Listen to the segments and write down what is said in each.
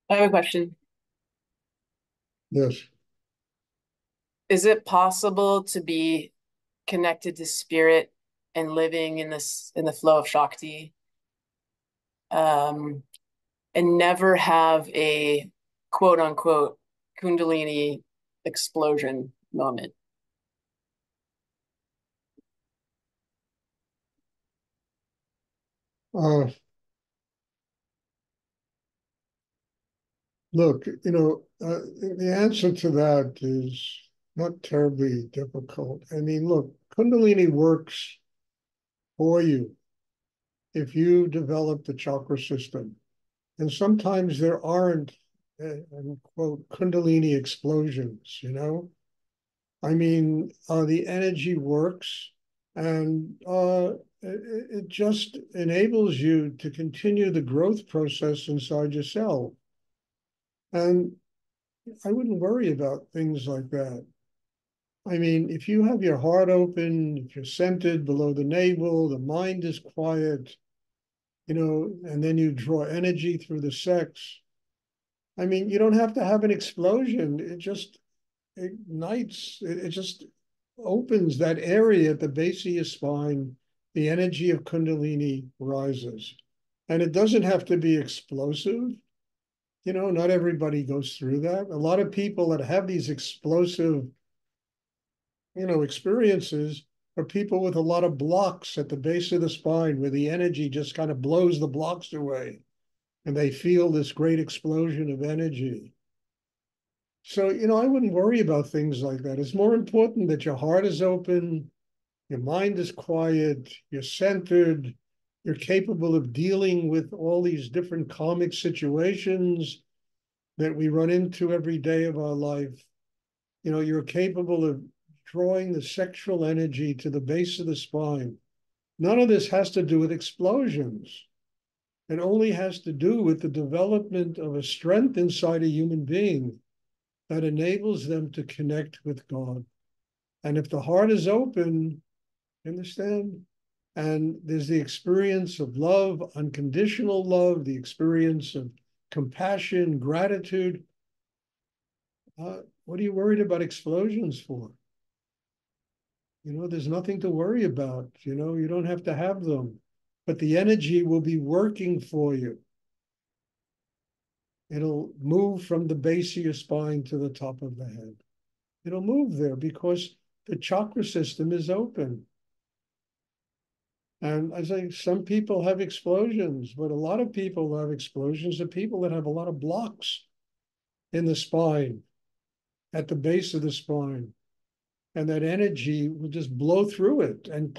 I have a question. Yes. Is it possible to be connected to spirit and living in the flow of Shakti, um, and never have a quote unquote kundalini explosion moment? Uh, Look, the answer to that is not terribly difficult. I mean, look, Kundalini works for you if you develop the chakra system. And sometimes there aren't, quote, Kundalini explosions. I mean, the energy works and it just enables you to continue the growth process inside yourself. And I wouldn't worry about things like that. I mean, if you have your heart open, if you're centered below the navel, the mind is quiet, and then you draw energy through the sex. I mean, you don't have to have an explosion. It just ignites, it just opens that area at the base of your spine. The energy of Kundalini rises. And it doesn't have to be explosive. Not everybody goes through that. A lot of people that have these explosive experiences are people with a lot of blocks at the base of the spine where the energy just kind of blows the blocks away and they feel this great explosion of energy. So, I wouldn't worry about things like that. It's more important that your heart is open, your mind is quiet, you're centered, you're capable of dealing with all these different karmic situations that we run into every day of our life. You're capable of drawing the sexual energy to the base of the spine. None of this has to do with explosions. It only has to do with the development of a strength inside a human being that enables them to connect with God. And if the heart is open, understand? And there's the experience of love, unconditional love, the experience of compassion, gratitude. What are you worried about explosions for? There's nothing to worry about. You don't have to have them, but the energy will be working for you. It'll move from the base of your spine to the top of the head. It'll move there because the chakra system is open. And I say some people have explosions, but a lot of people who have explosions are people that have a lot of blocks in the spine, at the base of the spine. And that energy will just blow through it. And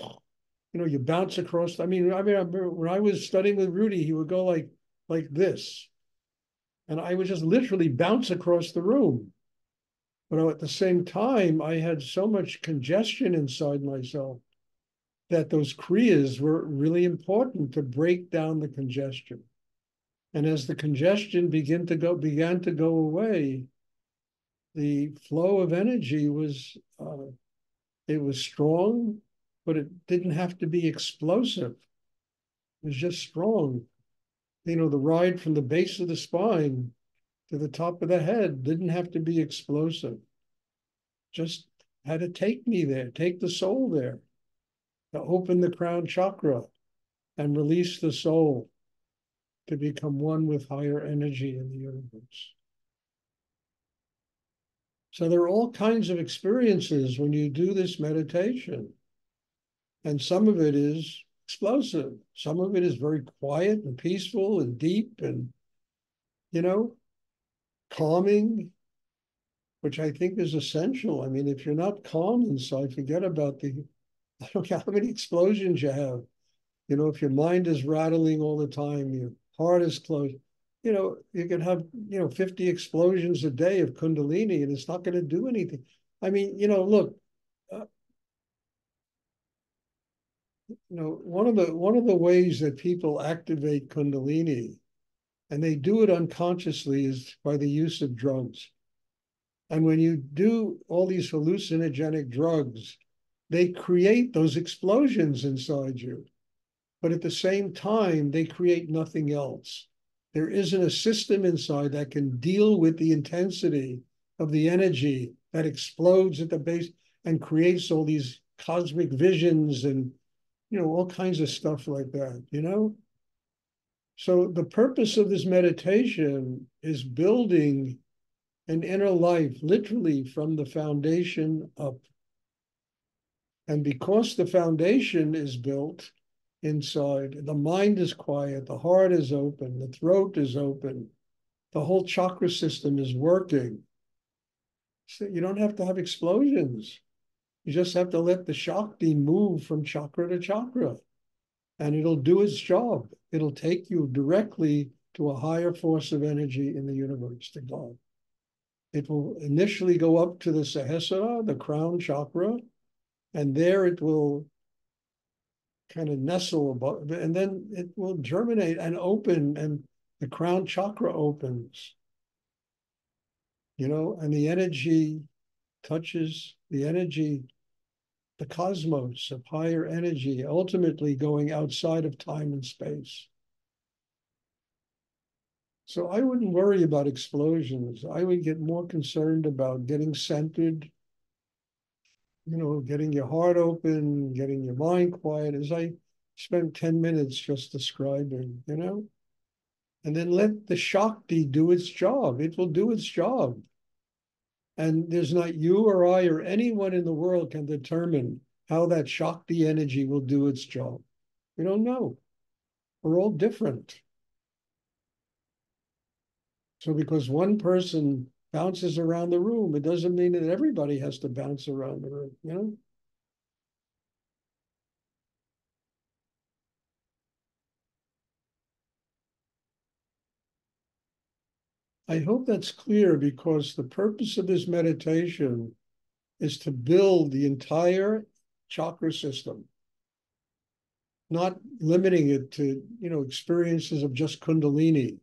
you bounce across. I remember when I was studying with Rudy, he would go like this. And I would just literally bounce across the room. But at the same time, I had so much congestion inside myself that those kriyas were really important to break down the congestion. And as the congestion began to go away, the flow of energy it was strong, but it didn't have to be explosive. It was just strong. The ride from the base of the spine to the top of the head didn't have to be explosive. Just had to take me there, take the soul there, to open the crown chakra and release the soul to become one with higher energy in the universe. So there are all kinds of experiences when you do this meditation. And some of it is explosive. Some of it is very quiet and peaceful and deep and, you know, calming, which I think is essential. I mean, if you're not calm inside, forget about I don't care how many explosions you have. If your mind is rattling all the time, your heart is closed, you can have, 50 explosions a day of kundalini and it's not going to do anything. I mean, look, uh, one of the ways that people activate kundalini, and they do it unconsciously, is by the use of drugs. And when you do all these hallucinogenic drugs, they create those explosions inside you. But at the same time, they create nothing else. There isn't a system inside that can deal with the intensity of the energy that explodes at the base and creates all these cosmic visions and, all kinds of stuff like that. So the purpose of this meditation is building an inner life, literally from the foundation up. And because the foundation is built inside, the mind is quiet, the heart is open, the throat is open, the whole chakra system is working. So you don't have to have explosions. You just have to let the Shakti move from chakra to chakra, and it'll do its job. It'll take you directly to a higher force of energy in the universe, to God. It will initially go up to the Sahasrara, the crown chakra, and there it will kind of nestle above, and then it will germinate and open, and the crown chakra opens, and the energy touches the energy, the cosmos of higher energy, ultimately going outside of time and space. So I wouldn't worry about explosions. I would get more concerned about getting centered, getting your heart open, getting your mind quiet, as I spent 10 minutes just describing. And then let the Shakti do its job. It will do its job. And there's not you or I or anyone in the world can determine how that Shakti energy will do its job. We don't know. We're all different. So because one person bounces around the room, it doesn't mean that everybody has to bounce around the room. I hope that's clear, because the purpose of this meditation is to build the entire chakra system, not limiting it to, experiences of just kundalini,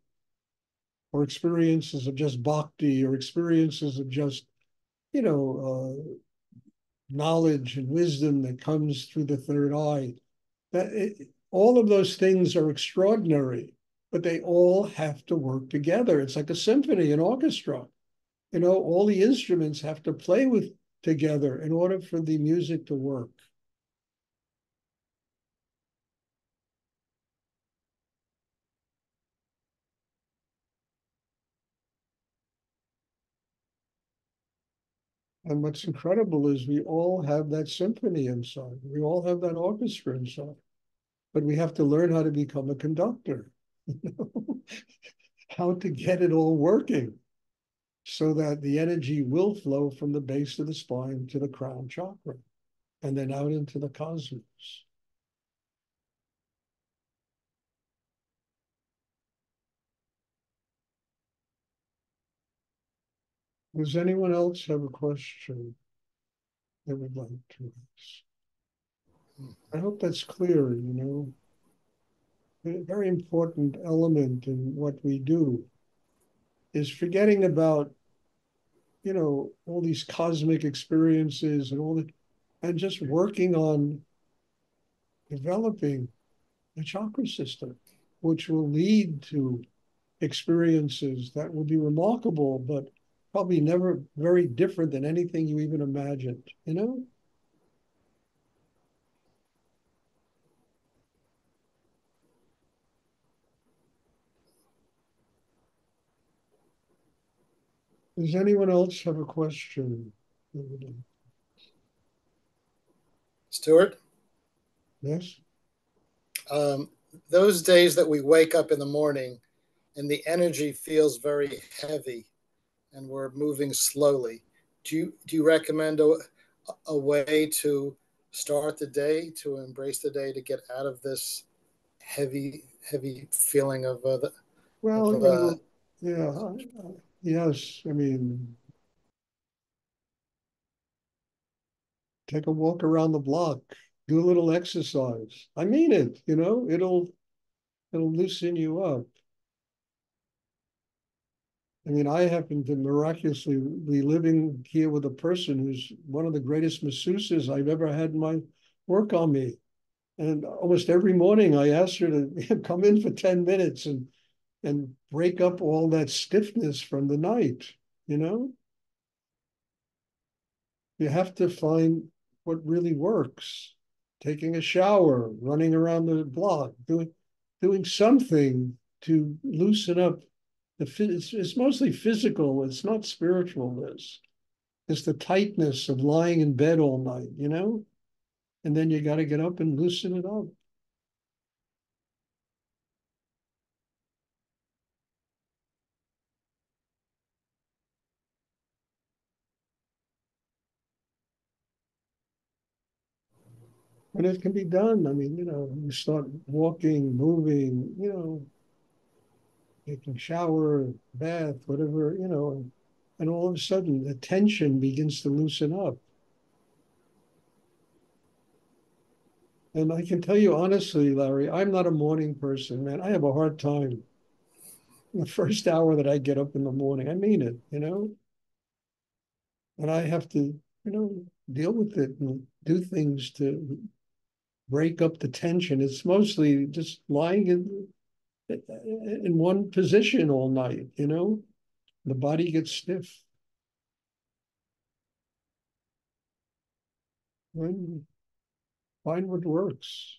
or experiences of just bhakti, or experiences of just, knowledge and wisdom that comes through the third eye. All of those things are extraordinary, but they all have to work together. It's like a symphony, an orchestra. All the instruments have to play with together in order for the music to work. And what's incredible is we all have that symphony inside. We all have that orchestra inside. But we have to learn how to become a conductor, how to get it all working so that the energy will flow from the base of the spine to the crown chakra and then out into the cosmos. Does anyone else have a question they would like to ask? I hope that's clear. A very important element in what we do is forgetting about, all these cosmic experiences and just working on developing the chakra system, which will lead to experiences that will be remarkable, but probably never very different than anything you even imagined. Does anyone else have a question? Stuart, Yes? um, those days that we wake up in the morning and the energy feels very heavy and we're moving slowly, do you recommend a way to start the day, to embrace the day, to get out of this heavy feeling of Well, yeah, yes. I mean, take a walk around the block, do a little exercise. I mean it'll loosen you up. I mean, I happen to miraculously be living here with a person who's one of the greatest masseuses I've ever had in my work on me. And almost every morning I ask her to come in for 10 minutes and, and break up all that stiffness from the night, you know? You have to find what really works. Taking a shower, running around the block, doing something to loosen up. It's mostly physical. It's not spiritual. It's the tightness of lying in bed all night, you know? And then you got to get up and loosen it up. And it can be done. I mean, you know, you start walking, moving, you know, taking shower, bath, whatever, you know, and all of a sudden the tension begins to loosen up. And I can tell you honestly, Larry, I'm not a morning person, man. I have a hard time. The first hour that I get up in the morning, I mean it, you know, and I have to, you know, deal with it and do things to break up the tension. It's mostly just lying in one position all night, you know, the body gets stiff. And find what works.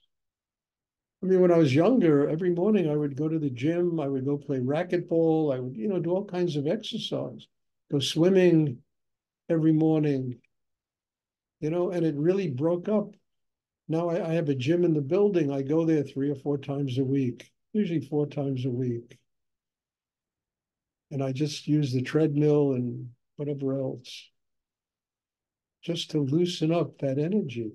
I mean, when I was younger, every morning I would go to the gym, I would go play racquetball, I would, you know, do all kinds of exercise, go swimming every morning, you know, and it really broke up. Now I have a gym in the building. I go there 3 or 4 times a week, usually 4 times a week. And I just use the treadmill and whatever else, just to loosen up that energy.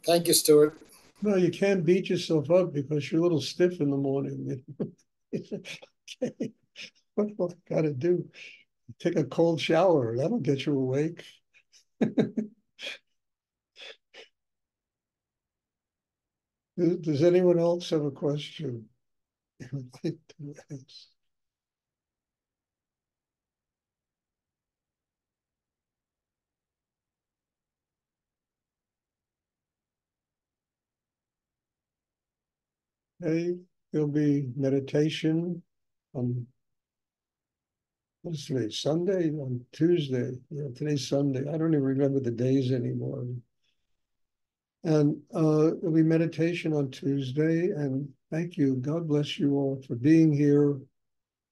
Thank you, Stuart. No, you can't beat yourself up because you're a little stiff in the morning. Okay, what do I gotta do? Take a cold shower. That'll get you awake. Does anyone else have a question? Hey, there'll be meditation on, let's see, Sunday, on Tuesday. Yeah, today's Sunday. I don't even remember the days anymore. And there'll be meditation on Tuesday. And thank you. God bless you all for being here.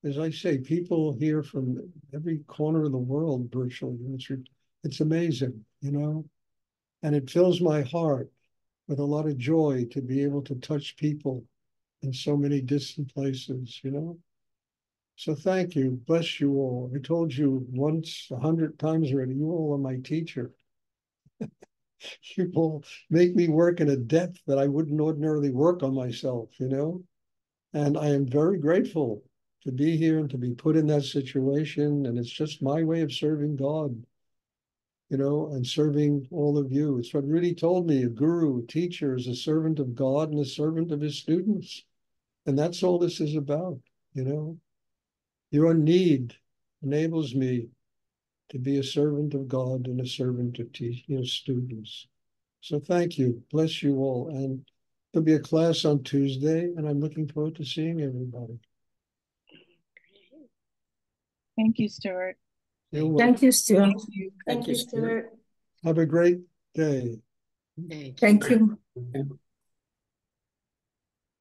As I say, people here from every corner of the world virtually. It's amazing, you know, and it fills my heart with a lot of joy to be able to touch people in so many distant places, you know. So thank you. Bless you all. I told you once, 100 times already, you all are my teacher. You all make me work in a depth that I wouldn't ordinarily work on myself, you know. And I am very grateful to be here and to be put in that situation. And it's just my way of serving God, you know, and serving all of you. It's what Rudy told me, a guru, a teacher is a servant of God and a servant of his students. And that's all this is about, you know. Your need enables me to be a servant of God and a servant of students. So thank you. Bless you all. And there'll be a class on Tuesday, and I'm looking forward to seeing everybody. Thank you, Stuart. You're welcome. Thank you, Stuart. Thank you. Thank you, Stuart. Have a great day. Thank you.